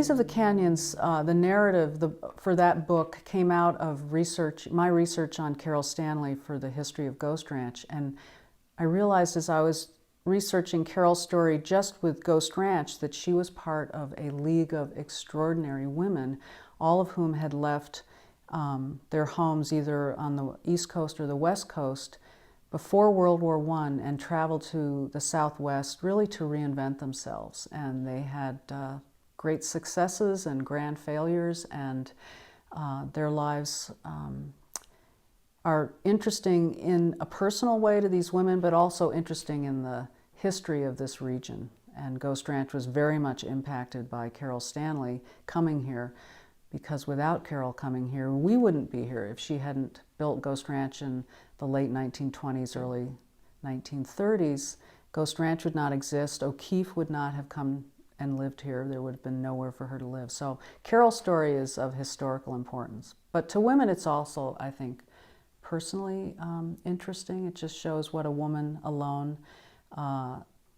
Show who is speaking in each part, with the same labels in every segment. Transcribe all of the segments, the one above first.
Speaker 1: Ladies of the Canyons, the narrative for that book came out of my research on Carol Stanley for the history of Ghost Ranch. And I realized as I was researching Carol's story just with Ghost Ranch that she was part of a league of extraordinary women, all of whom had left their homes either on the East Coast or the West Coast before World War I and traveled to the Southwest really to reinvent themselves. And they had great successes and grand failures, and their lives are interesting in a personal way to these women, but also interesting in the history of this region. And Ghost Ranch was very much impacted by Carol Stanley coming here, because without Carol coming here, we wouldn't be here. If she hadn't built Ghost Ranch in the late 1920s, early 1930s, Ghost Ranch would not exist. O'Keeffe would not have come and lived here. There would have been nowhere for her to live. So Carol's story is of historical importance. But to women, it's also, I think, personally interesting. It just shows what a woman alone,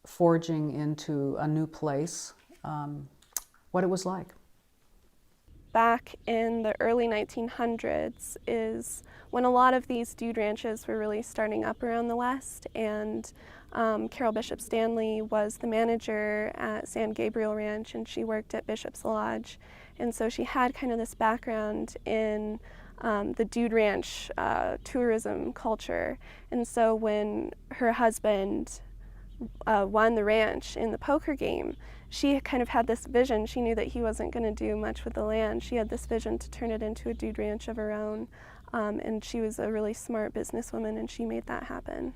Speaker 1: forging into a new place, what it was like.
Speaker 2: Back in the early 1900s is when a lot of these dude ranches were really starting up around the West, and Carol Bishop Stanley was the manager at San Gabriel Ranch, and she worked at Bishop's Lodge. And so she had kind of this background in the dude ranch tourism culture. And so when her husband won the ranch in the poker game, she kind of had this vision. She knew that he wasn't going to do much with the land. She had this vision to turn it into a dude ranch of her own. And she was a really smart businesswoman, and she made that happen.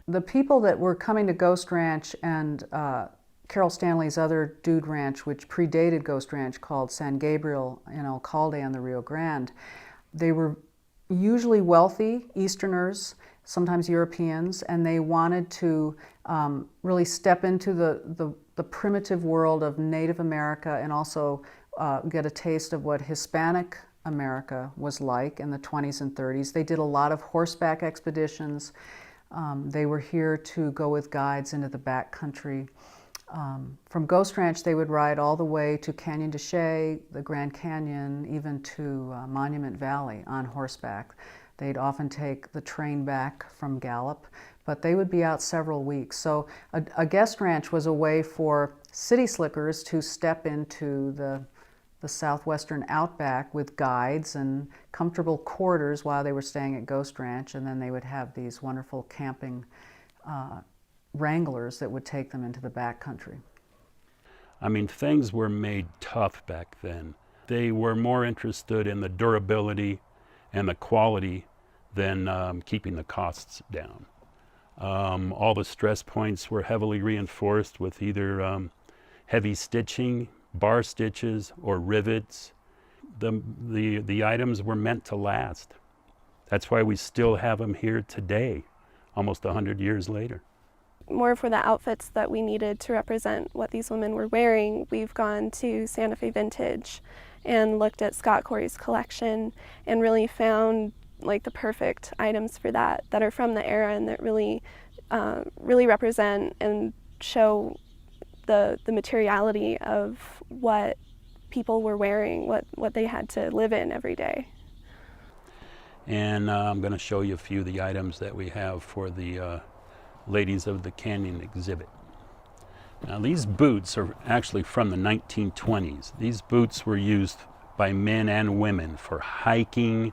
Speaker 1: The people that were coming to Ghost Ranch and Carol Stanley's other dude ranch, which predated Ghost Ranch, called San Gabriel in Alcalde on the Rio Grande, they were usually wealthy Easterners, sometimes Europeans, and they wanted to really step into the primitive world of Native America and also get a taste of what Hispanic America was like in the 20s and 30s. They did a lot of horseback expeditions. They were here to go with guides into the backcountry. From Ghost Ranch, they would ride all the way to Canyon de Chelly, the Grand Canyon, even to Monument Valley on horseback. They'd often take the train back from Gallup, but they would be out several weeks. So a guest ranch was a way for city slickers to step into the southwestern outback with guides and comfortable quarters while they were staying at Ghost Ranch, and then they would have these wonderful camping wranglers that would take them into the backcountry.
Speaker 3: I mean, things were made tough back then. They were more interested in the durability and the quality than keeping the costs down. All the stress points were heavily reinforced with either heavy stitching, bar stitches, or rivets. The items were meant to last. That's why we still have them here today, almost 100 years later.
Speaker 2: More for the outfits that we needed to represent what these women were wearing, we've gone to Santa Fe Vintage and looked at Scott Corey's collection and really found like the perfect items for that are from the era and that really represent and show the materiality of what people were wearing, what they had to live in every day.
Speaker 3: And I'm going to show you a few of the items that we have for the Ladies of the Canyon exhibit. Now these boots are actually from the 1920s. These boots were used by men and women for hiking,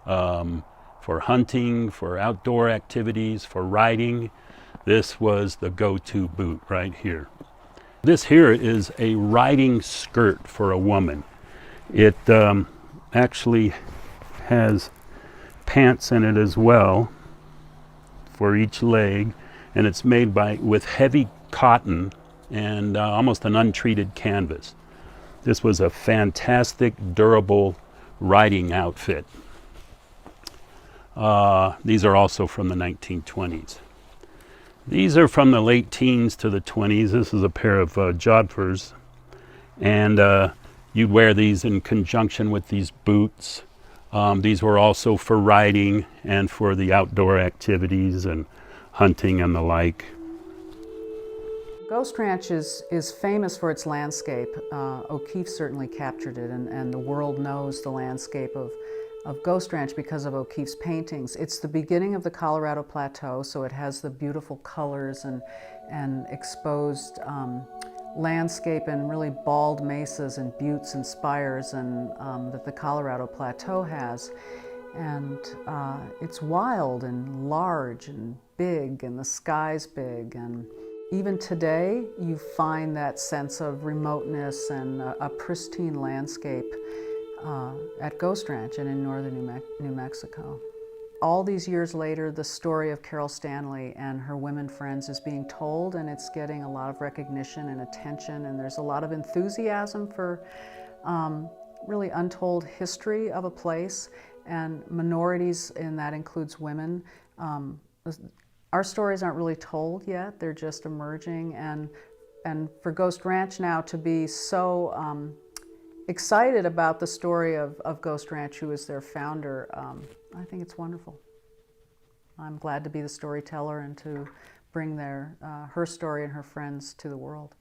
Speaker 3: for hunting, for outdoor activities, for riding. This was the go-to boot right here. This here is a riding skirt for a woman. It actually has pants in it as well for each leg, and it's made with heavy cotton and almost an untreated canvas. This was a fantastic, durable riding outfit. These are also from the 1920s. These are from the late teens to the 20s. This is a pair of jodhpurs, and you'd wear these in conjunction with these boots. These were also for riding and for the outdoor activities and hunting and the like.
Speaker 1: Ghost Ranch is famous for its landscape. O'Keeffe certainly captured it, and the world knows the landscape of Ghost Ranch because of O'Keeffe's paintings. It's the beginning of the Colorado Plateau, so it has the beautiful colors and exposed landscape and really bald mesas and buttes and spires and that the Colorado Plateau has. And it's wild and large and big, and the sky's big, and even today you find that sense of remoteness and a pristine landscape at Ghost Ranch and in northern New Mexico. All these years later, the story of Carol Stanley and her women friends is being told, and it's getting a lot of recognition and attention, and there's a lot of enthusiasm for really untold history of a place, and minorities, and that includes women. Our stories aren't really told yet, they're just emerging, and for Ghost Ranch now to be so excited about the story of Ghost Ranch, who is their founder, I think it's wonderful. I'm glad to be the storyteller and to bring her story and her friends to the world.